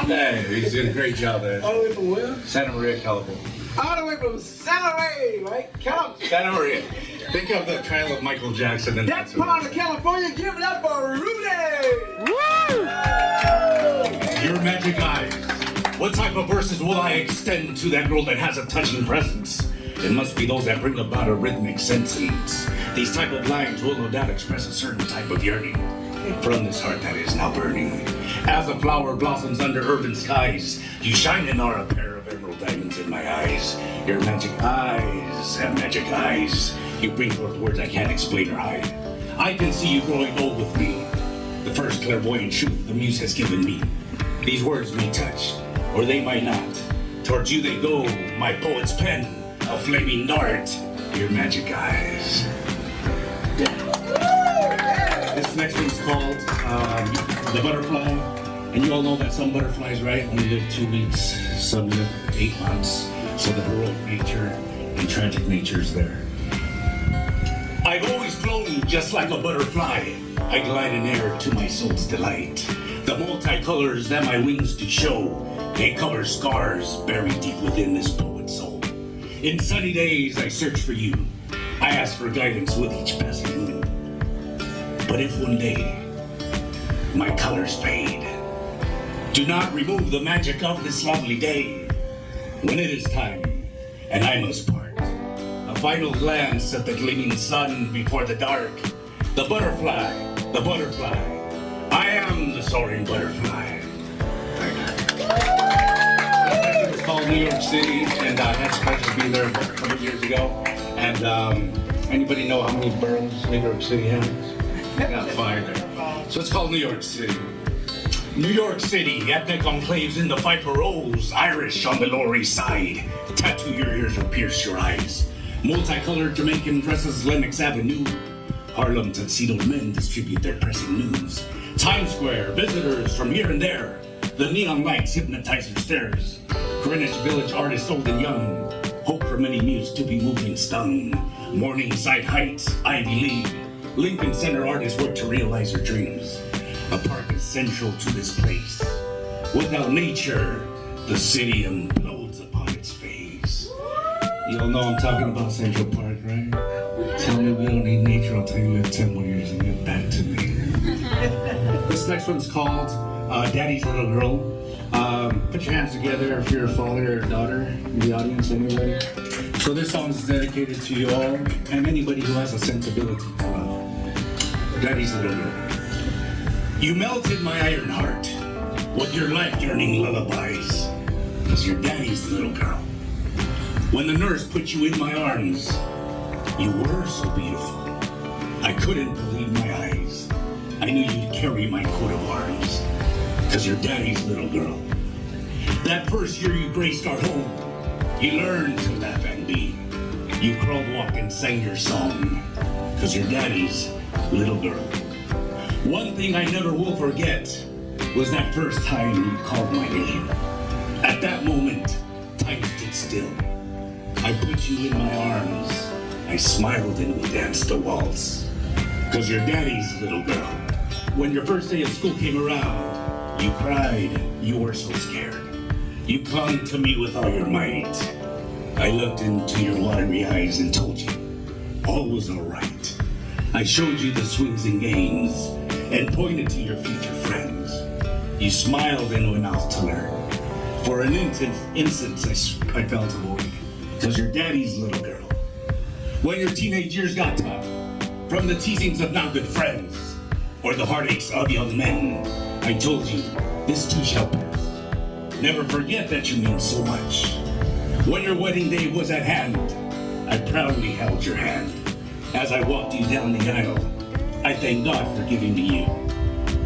Hey, he's doing a great job there. All the way from where? Santa Maria, California. All the way from Santa Maria, right? Santa Maria. Think of the trail of Michael Jackson. And That's part of California. Give it up for Rudy! Woo! Your magic eyes. What type of verses will I extend to that girl that has a touching presence? It must be those that bring about a rhythmic sentence. These type of lines will no doubt express a certain type of yearning from this heart that is now burning. As a flower blossoms under urban skies, you shine and are a pair of emerald diamonds in my eyes. Your magic eyes have magic eyes. You bring forth words I can't explain or hide. I can see you growing old with me. The first clairvoyant truth the muse has given me. These words may touch, or they might not. Towards you they go, my poet's pen. A flaming dart, your magic eyes. This next one's called The Butterfly. And you all know that some butterflies, right, only live 2 weeks, some live 8 months. So the heroic nature and tragic nature is there. I've always flown just like a butterfly. I glide in air to my soul's delight. The multicolors that my wings do show, they cover scars buried deep within this poet's soul. In sunny days, I search for you. I ask for guidance with each passing moon. But if one day my colors fade, do not remove the magic of this lovely day. When it is time, and I must part, a final glance at the gleaming sun before the dark. The butterfly, I am the soaring butterfly. Thank you. It's called New York City, and I had the pleasure to be there a couple of years ago. And anybody know how many boroughs New York City has? Got 5 there. So it's called New York City. New York City, ethnic enclaves in the Viper Rose, Irish on the Lower East Side. Tattoo your ears or pierce your eyes. Multicolored Jamaican dresses, Lenox Avenue. Harlem tuxedoed men distribute their pressing news. Times Square, visitors from here and there. The neon lights hypnotize your stares. Greenwich Village artists old and young. Hope for many muse to be moved and stung. Morningside Heights, Ivy League. Lincoln Center artists work to realize their dreams. A park is central to this place. Without nature, the city implodes upon its face. You all know I'm talking about Central Park, right? Tell me we don't need nature, I'll tell you in 10 more years and get back to me. This next one's called Daddy's Little Girl. Put your hands together if you're a father or a daughter in the audience, anybody? So this song is dedicated to you all and anybody who has a sensibility to love. Daddy's Little Girl. You melted my iron heart with your life-yearning lullabies, 'cause you're daddy's little girl. When the nurse put you in my arms, you were so beautiful. I couldn't believe my eyes. I knew you'd carry my coat of arms, 'cause you're daddy's little girl. That first year you graced our home, you learned to laugh and be. You crawled, walked, and sang your song, 'cause you're daddy's little girl. One thing I never will forget was that first time you called my name. At that moment, time stood still. I put you in my arms. I smiled and we danced a waltz, 'cause you're daddy's little girl. When your first day of school came around, you cried, you were so scared. You clung to me with all your might. I looked into your watery eyes and told you all was all right. I showed you the swings and games and pointed to your future friends. You smiled and went out to learn. For an instant, I felt a void, 'cause you're daddy's little girl. When your teenage years got tough, from the teasings of not good friends, or the heartaches of young men, I told you, this too shall pass. Never forget that you mean so much. When your wedding day was at hand, I proudly held your hand. As I walked you down the aisle, I thank God for giving me you,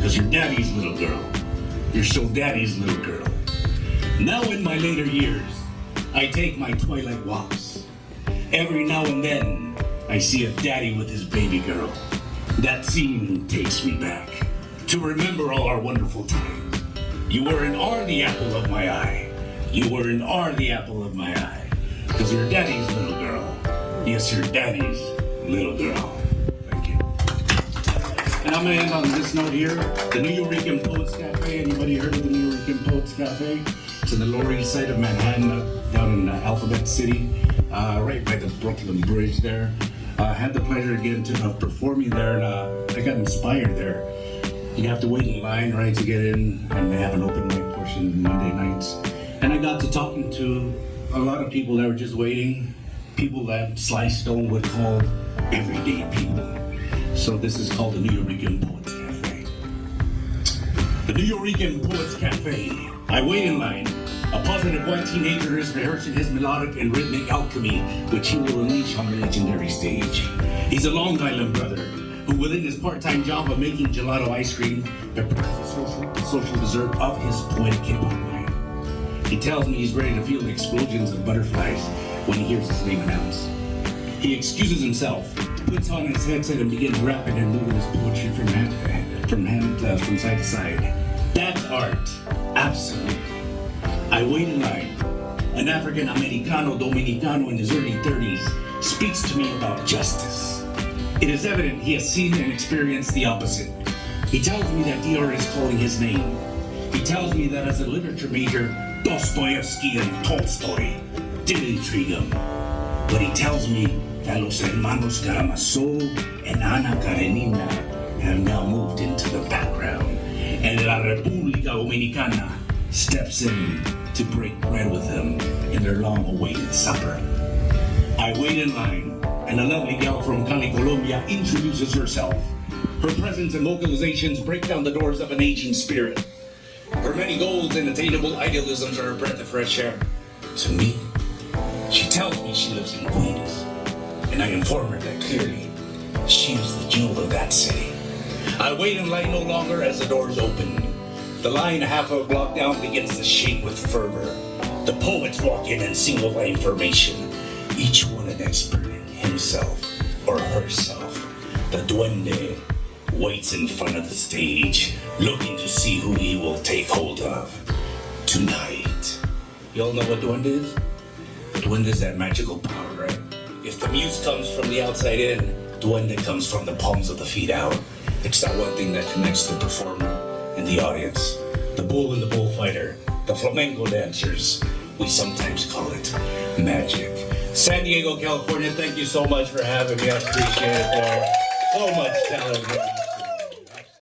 'cause you're daddy's little girl. You're so daddy's little girl. Now in my later years, I take my twilight walks. Every now and then, I see a daddy with his baby girl. That scene takes me back to remember all our wonderful times. You were and are the apple of my eye. You were and are the apple of my eye, 'cause you're daddy's little girl. Yes, you're daddy's little girl. Thank you. And I'm gonna end on this note here. The New Eurekan Poets Cafe. Anybody heard of the New Eurekan Poets Cafe? It's in the Lower East Side of Manhattan, down in Alphabet City, right by the Brooklyn Bridge there. Had the pleasure again of performing there, and I got inspired there. You have to wait in line, right, to get in, and they have an open mic portion Monday nights. And I got to talking to a lot of people that were just waiting, people that Sly Stone would call everyday people. So this is called the New Eurekan Poets Cafe. The New Eurekan Poets Cafe. I wait in line. A positive white teenager is rehearsing his melodic and rhythmic alchemy, which he will unleash on the legendary stage. He's a Long Island brother who, within his part-time job of making gelato ice cream, prepares the social dessert of his poetic hip-hop line. He tells me he's ready to feel the explosions of butterflies when he hears his name announced. He excuses himself, puts on his headset, and begins rapping and moving his poetry from side to side. That's art, absolutely. I wait in line. An African Americano Dominicano in his early 30s speaks to me about justice. It is evident he has seen and experienced the opposite. He tells me that DR is calling his name. He tells me that as a literature major, Dostoevsky and Tolstoy didn't intrigue him. But he tells me that Los Hermanos Karamazov and Ana Karenina have now moved into the background, and La República Dominicana steps in to break bread with them in their long-awaited supper. I wait in line, and a lovely gal from Cali, Colombia introduces herself. Her presence and vocalizations break down the doors of an aging spirit. Her many goals and attainable idealisms are a breath of fresh air. To me, she tells me she lives in Queens, and I inform her that clearly she is the jewel of that city. I wait in line no longer as the doors open. The line half a block down begins to shake with fervor. The poets walk in single line formation, each one an expert in himself or herself. The duende waits in front of the stage, looking to see who he will take hold of tonight. Y'all know what duende is? Duende is that magical power, right? If the muse comes from the outside in, duende comes from the palms of the feet out. It's that one thing that connects the performer and the audience. The bull and the bullfighter, the flamenco dancers, we sometimes call it magic. San Diego, California, thank you so much for having me. I appreciate it there. So much talent.